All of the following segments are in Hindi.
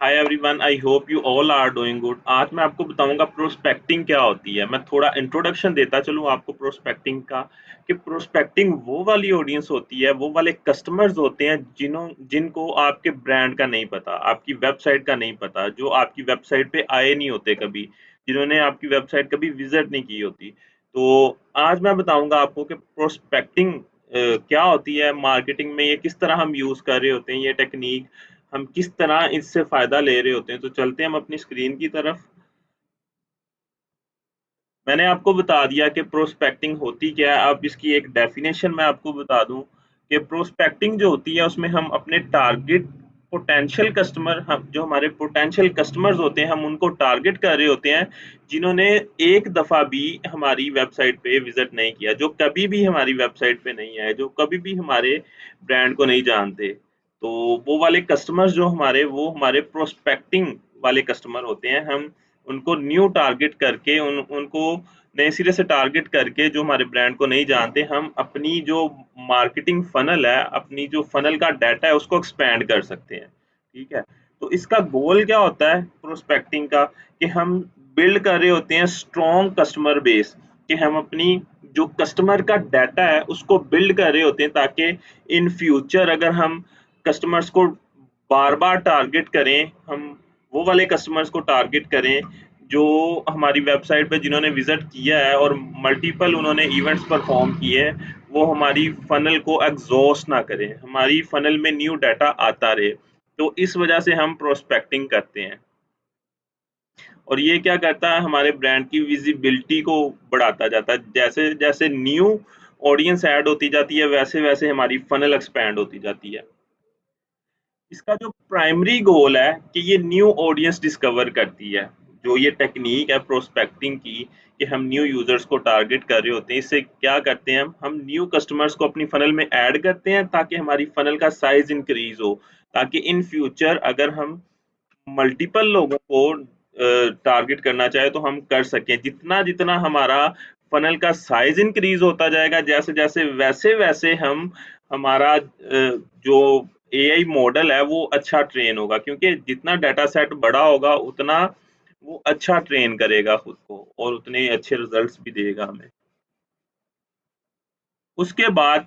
Hi everyone, I hope you all are doing good. आज मैं आपको बताऊंगा प्रोस्पेक्टिंग क्या होती है। मैं थोड़ा इंट्रोडक्शन देता चलूँ आपको प्रोस्पेक्टिंग का, कि प्रोस्पेक्टिंग वो वाली ऑडियंस होती है, वो वाले कस्टमर्स होते हैं जिनको आपके ब्रांड का नहीं पता, आपकी वेबसाइट का नहीं पता, जो आपकी वेबसाइट पे आए नहीं होते कभी, जिन्होंने आपकी वेबसाइट कभी विजिट नहीं की होती। तो आज मैं बताऊंगा आपको कि प्रोस्पेक्टिंग क्या होती है, मार्केटिंग में ये किस तरह हम यूज कर रहे होते हैं, ये टेक्निक हम किस तरह इससे फ़ायदा ले रहे होते हैं। तो चलते हैं हम अपनी स्क्रीन की तरफ। मैंने आपको बता दिया कि प्रोस्पेक्टिंग होती क्या है। अब इसकी एक डेफिनेशन मैं आपको बता दूं कि प्रोस्पेक्टिंग जो होती है उसमें हम अपने टारगेट पोटेंशियल कस्टमर, हम जो हमारे पोटेंशियल कस्टमर्स होते हैं, हम उनको टारगेट कर रहे होते हैं जिन्होंने एक दफ़ा भी हमारी वेबसाइट पे विजिट नहीं किया, जो कभी भी हमारी वेबसाइट पे नहीं आए, जो कभी भी हमारे ब्रांड को नहीं जानते। तो वो वाले कस्टमर्स जो हमारे, वो हमारे प्रोस्पेक्टिंग वाले कस्टमर होते हैं। हम उनको न्यू टारगेट करके उनको नए सिरे से टारगेट करके, जो हमारे ब्रांड को नहीं जानते, हम अपनी जो मार्केटिंग फनल है, अपनी जो फनल का डाटा है, उसको एक्सपैंड कर सकते हैं। ठीक है। तो इसका गोल क्या होता है प्रोस्पेक्टिंग का, कि हम बिल्ड कर रहे होते हैं स्ट्रॉन्ग कस्टमर बेस, कि हम अपनी जो कस्टमर का डाटा है उसको बिल्ड कर रहे होते हैं, ताकि इन फ्यूचर अगर हम कस्टमर्स को बार बार टारगेट करें, हम वो वाले कस्टमर्स को टारगेट करें जो हमारी वेबसाइट पे जिन्होंने विजिट किया है और मल्टीपल उन्होंने इवेंट्स परफॉर्म किए हैं, वो हमारी फनल को एग्जॉस्ट ना करें, हमारी फनल में न्यू डाटा आता रहे। तो इस वजह से हम प्रोस्पेक्टिंग करते हैं। और ये क्या करता है, हमारे ब्रांड की विजिबिलिटी को बढ़ाता जाता है। जैसे जैसे न्यू ऑडियंस ऐड होती जाती है, वैसे वैसे हमारी फनल एक्सपैंड होती जाती है। इसका जो प्राइमरी गोल है कि ये न्यू ऑडियंस डिस्कवर करती है। जो ये टेक्निक है प्रोस्पेक्टिंग की, कि हम न्यू यूजर्स को टारगेट कर रहे होते हैं, इससे क्या करते हैं, हम न्यू कस्टमर्स को अपनी फनल में ऐड करते हैं, ताकि हमारी फनल का साइज इंक्रीज हो, ताकि इन फ्यूचर अगर हम मल्टीपल लोगों को टारगेट करना चाहे तो हम कर सकें। जितना जितना हमारा फनल का साइज इंक्रीज होता जाएगा, जैसे जैसे वैसे वैसे हम हमारा जो एआई मॉडल है वो अच्छा ट्रेन होगा, क्योंकि जितना डाटा सेट बड़ा होगा उतना वो अच्छा ट्रेन करेगा खुद को, और उतने अच्छे रिजल्ट्स भी देगा हमें। उसके बाद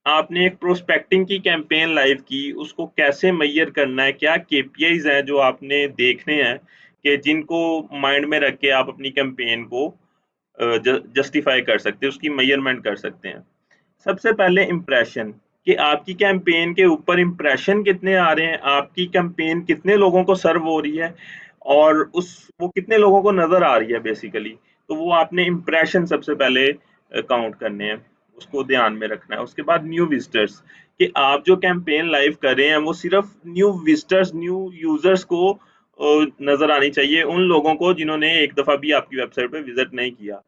आपने एक प्रोस्पेक्टिंग की कैंपेन लाइव की, उसको कैसे मेजर करना है, क्या केपीआईज हैं जो आपने देखने हैं, कि जिनको माइंड में रख के आप अपनी कैंपेन को जस्टिफाई कर सकते हैं, उसकी मेजरमेंट कर सकते हैं। सबसे पहले इम्प्रेशन, कि आपकी कैंपेन के ऊपर इम्प्रेशन कितने आ रहे हैं, आपकी कैंपेन कितने लोगों को सर्व हो रही है, और उस वो कितने लोगों को नजर आ रही है बेसिकली। तो वो आपने इम्प्रेशन सबसे पहले काउंट करने हैं, उसको ध्यान में रखना है। उसके बाद न्यू विजिटर्स, कि आप जो कैंपेन लाइव कर रहे हैं वो सिर्फ न्यू विजिटर्स, न्यू यूजर्स को नजर आनी चाहिए, उन लोगों को जिन्होंने एक दफा भी आपकी वेबसाइट पे विजिट नहीं किया।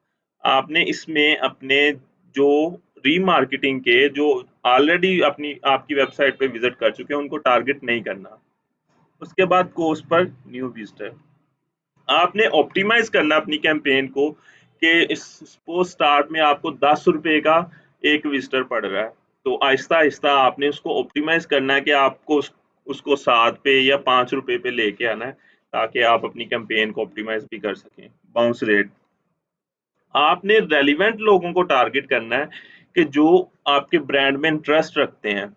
आपने इसमें अपने जो रीमार्केटिंग के, जो ऑलरेडी अपनी आपकी वेबसाइट पे विजिट कर चुके हैं, उनको टारगेट नहीं करना। उसके बाद कोस्ट पर न्यू विजिटर, आपने ऑप्टिमाइज करना अपनी कैंपेन को, कि सपोज स्टार्ट में आपको 10 रुपए का एक विजिटर पड़ रहा है, तो आहिस्ता आहिस्ता आपने उसको ऑप्टिमाइज करना है, कि आपको उसको 7 पे या 5 रुपए पे लेके आना है, ताकि आप अपनी कैंपेन को ऑप्टिमाइज भी कर सकें। बाउंस रेट, आपने रेलिवेंट लोगों को टारगेट करना है, कि जो आपके ब्रांड में इंटरेस्ट रखते हैं,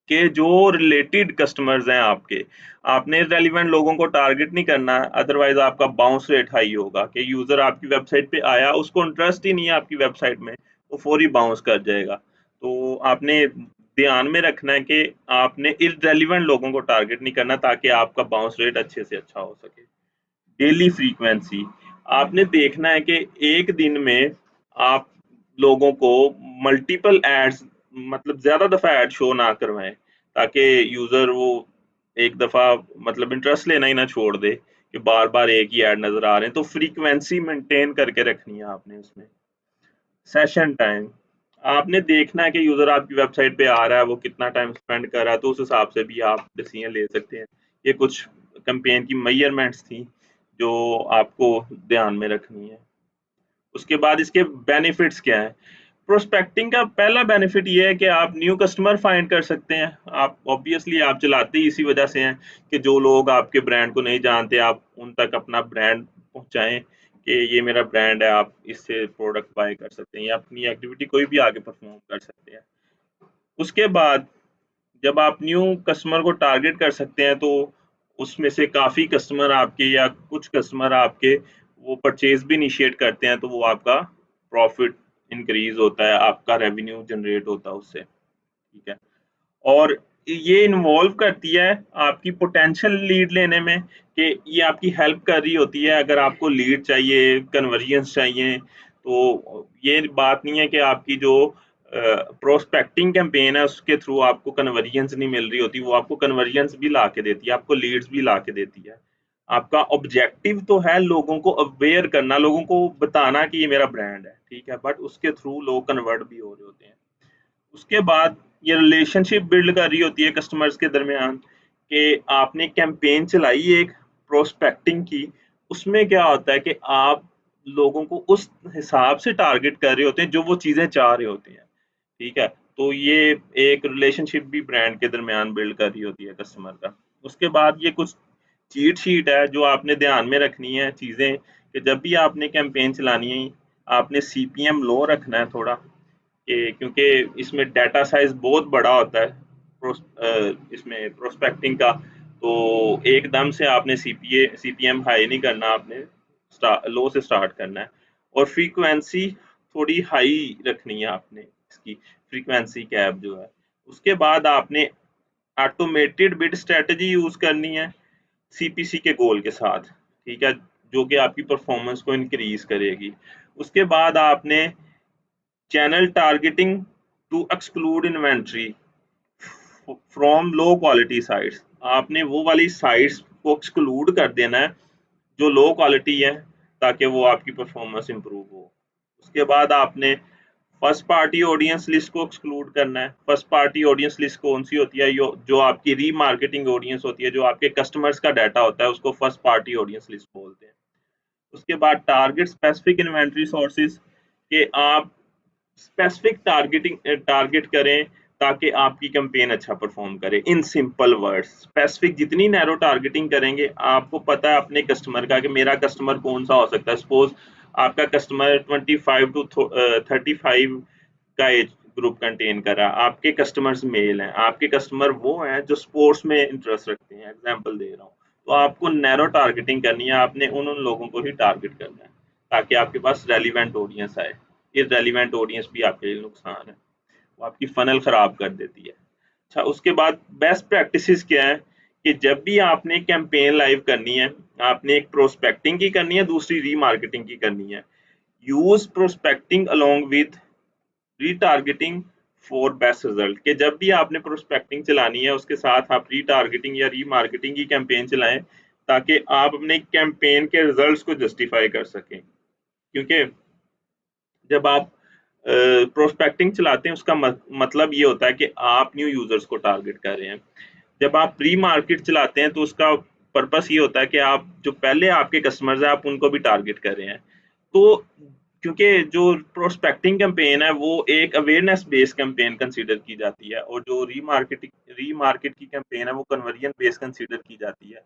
कि जो रिलेटेड कस्टमर्स हैं आपके। आपने रेलिवेंट लोगों को टारगेट नहीं करना, अदरवाइज आपका बाउंस रेट हाई होगा, कि यूजर आपकी वेबसाइट पे आया, उसको इंटरेस्ट ही नहीं है आपकी वेबसाइट में, वो फौरी बाउंस कर जाएगा। तो आपने ध्यान में रखना है कि आपने इररेलेवेंट लोगों को टारगेट नहीं करना, ताकि आपका बाउंस रेट अच्छे से अच्छा हो सके। डेली फ्रीक्वेंसी, आपने देखना है कि एक दिन में आप लोगों को मल्टीपल एड्स, मतलब ज्यादा दफा एड शो ना करवाएं, ताकि यूजर वो एक दफा मतलब इंटरेस्ट लेना ही ना छोड़ दे, कि बार बार एक ही ऐड नजर आ रहे हैं। तो फ्रीक्वेंसी मेंटेन करके रखनी है आपने उसमें। सेशन टाइम, आपने देखना है कि यूजर आपकी वेबसाइट पे आ रहा है, वो कितना टाइम स्पेंड कर रहा है, तो उस हिसाब से भी आप डिसीजन ले सकते हैं। ये कुछ कैंपेन की मेजरमेंट्स थी जो आपको ध्यान में रखनी है। उसके बाद इसके बेनिफिट्स क्या हैं। प्रोस्पेक्टिंग का पहला बेनिफिट ये है कि आप न्यू कस्टमर फाइंड कर सकते हैं। आप ऑब्वियसली आप चलाते ही इसी वजह से हैं कि जो लोग आपके ब्रांड को नहीं जानते, आप उन तक अपना ब्रांड पहुँचाएँ कि ये मेरा ब्रांड है, आप इससे प्रोडक्ट बाय कर सकते हैं या अपनी एक्टिविटी कोई भी आगे परफ़ॉर्म कर सकते हैं। उसके बाद जब आप न्यू कस्टमर को टारगेट कर सकते हैं, तो उसमें से काफ़ी कस्टमर आपके या कुछ कस्टमर आपके वो परचेज़ भी इनिशिएट करते हैं, तो वो आपका प्रॉफ़िट इंक्रीज़ होता है, आपका रेवेन्यू जनरेट होता है उससे, ठीक है। और ये इन्वॉल्व करती है आपकी पोटेंशियल लीड लेने में कि ये आपकी हेल्प कर रही होती है। अगर आपको लीड चाहिए, कन्वर्जन्स चाहिए, तो ये बात नहीं है कि आपकी जो प्रोस्पेक्टिंग कैंपेन है उसके थ्रू आपको कन्वर्जन्स नहीं मिल रही होती, वो आपको कन्वर्जन्स भी ला के देती है, आपको लीड्स भी ला के देती है। आपका ऑब्जेक्टिव तो है लोगों को अवेयर करना, लोगों को बताना कि ये मेरा ब्रांड है, ठीक है, बट उसके थ्रू लोग कन्वर्ट भी हो रहे होते हैं। उसके बाद ये रिलेशनशिप बिल्ड कर रही होती है कस्टमर्स के दरमियान कि आपने कैंपेन चलाई एक प्रोस्पेक्टिंग की, उसमें क्या होता है कि आप लोगों को उस हिसाब से टारगेट कर रहे होते हैं जो वो चीज़ें चाह रहे होते हैं, ठीक है। तो ये एक रिलेशनशिप भी ब्रांड के दरमियान बिल्ड कर रही होती है कस्टमर का। उसके बाद ये कुछ चीट शीट है जो आपने ध्यान में रखनी है चीज़ें कि जब भी आपने कैंपेन चलानी है, आपने सीपीएम लो रखना है थोड़ा, कि क्योंकि इसमें डाटा साइज़ बहुत बड़ा होता है इसमें प्रोस्पेक्टिंग का, तो एकदम से आपने सीपीएम हाई नहीं करना, आपने लो से स्टार्ट करना है। और फ्रीक्वेंसी थोड़ी हाई रखनी है आपने, इसकी फ्रीक्वेंसी कैप जो है। उसके बाद आपने ऑटोमेटेड बिड स्ट्रेटजी यूज़ करनी है सीपीसी के गोल के साथ, ठीक है, जो कि आपकी परफॉर्मेंस को इंक्रीज करेगी। उसके बाद आपने channel targeting to exclude inventory from low quality sites, आपने वो वाली साइट्स को एक्सक्लूड कर देना है जो लो क्वालिटी है, ताकि वो आपकी परफॉर्मेंस इंप्रूव हो। उसके बाद आपने फर्स्ट पार्टी ऑडियंस लिस्ट को एक्सक्लूड करना है। फर्स्ट पार्टी ऑडियंस लिस्ट कौन सी होती है? जो आपकी रीमार्केटिंग ऑडियंस होती है, जो आपके कस्टमर्स का डाटा होता है, उसको फर्स्ट पार्टी ऑडियंस लिस्ट बोलते हैं। उसके बाद टारगेट स्पेसिफिक इन्वेंट्री सोर्सेज, के आप स्पेसिफिक टारगेट करें ताकि आपकी कैंपेन अच्छा परफॉर्म करे। इन सिंपल वर्ड्स, स्पेसिफिक जितनी नैरो टारगेटिंग करेंगे, आपको पता है अपने कस्टमर का कि मेरा कस्टमर कौन सा हो सकता है। सपोज आपका कस्टमर 25 टू 35 का एज ग्रुप कंटेन कर रहा है, आपके कस्टमर्स मेल हैं, आपके कस्टमर वो हैं जो स्पोर्ट्स में इंटरेस्ट रखते हैं, एग्जाम्पल दे रहा हूँ। तो आपको नैरो टारगेटिंग करनी है, आपने उन लोगों को ही टारगेट करना है ताकि आपके पास रेलिवेंट ऑडियंस आए। इररेलेवेंट ऑडियंस भी आपके लिए नुकसान है, वो आपकी फनल खराब कर देती है। अच्छा, उसके बाद बेस्ट प्रैक्टिसेस क्या है कि जब भी आपने कैंपेन लाइव करनी है, आपने एक प्रोस्पेक्टिंग की करनी है, दूसरी रीमार्केटिंग की करनी है। Use prospecting along with retargeting for best result, कि जब भी आपने प्रोस्पेक्टिंग चलानी है उसके साथ आप रीटारगेटिंग या रीमार्केटिंग की कैंपेन चलाएं ताकि आप अपने कैंपेन के रिजल्ट्स को जस्टिफाई कर सकें। क्योंकि जब आप प्रोस्पेक्टिंग चलाते हैं उसका मतलब ये होता है कि आप न्यू यूजर्स को टारगेट कर रहे हैं। जब आप प्री मार्केट चलाते हैं तो उसका पर्पस ये होता है कि आप जो पहले आपके कस्टमर्स हैं आप उनको भी टारगेट कर रहे हैं। तो क्योंकि जो प्रोस्पेक्टिंग कैंपेन है वो एक अवेयरनेस बेस्ड कैंपेन कंसीडर की जाती है, और जो रीमार्केट की कैंपेन है वो कन्वर्जन बेस्ड कंसीडर की जाती है।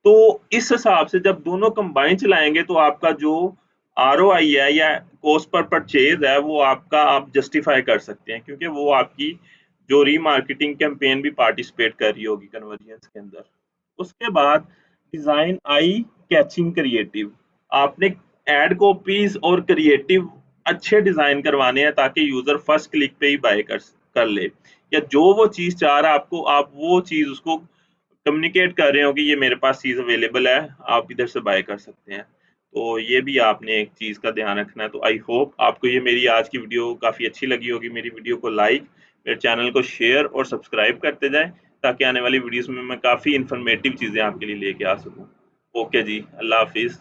तो इस हिसाब से जब दोनों कंबाइन चलाएंगे तो आपका जो आरओआई है या कॉस्ट पर परचेज है वो आपका आप जस्टिफाई कर सकते हैं, क्योंकि वो आपकी जो रीमार्केटिंग कैंपेन भी पार्टिसिपेट कर रही होगी कन्वर्जेंस के अंदर। उसके बाद डिजाइन आई कैचिंग क्रिएटिव, आपने एड कॉपीज और क्रिएटिव अच्छे डिजाइन करवाने हैं ताकि यूजर फर्स्ट क्लिक पे ही बाय कर ले, या जो वो चीज चाह रहा है आपको, आप वो चीज उसको कम्युनिकेट कर रहे हो कि ये मेरे पास चीज़ अवेलेबल है, आप इधर से बाय कर सकते हैं। तो ये भी आपने एक चीज़ का ध्यान रखना है। तो आई होप आपको ये मेरी आज की वीडियो काफ़ी अच्छी लगी होगी। मेरी वीडियो को लाइक, मेरे चैनल को शेयर और सब्सक्राइब करते जाएँ ताकि आने वाली वीडियोज़ में मैं काफ़ी इन्फॉर्मेटिव चीज़ें आपके लिए लेके आ सकूँ। ओके जी, अल्लाह हाफ़िज़।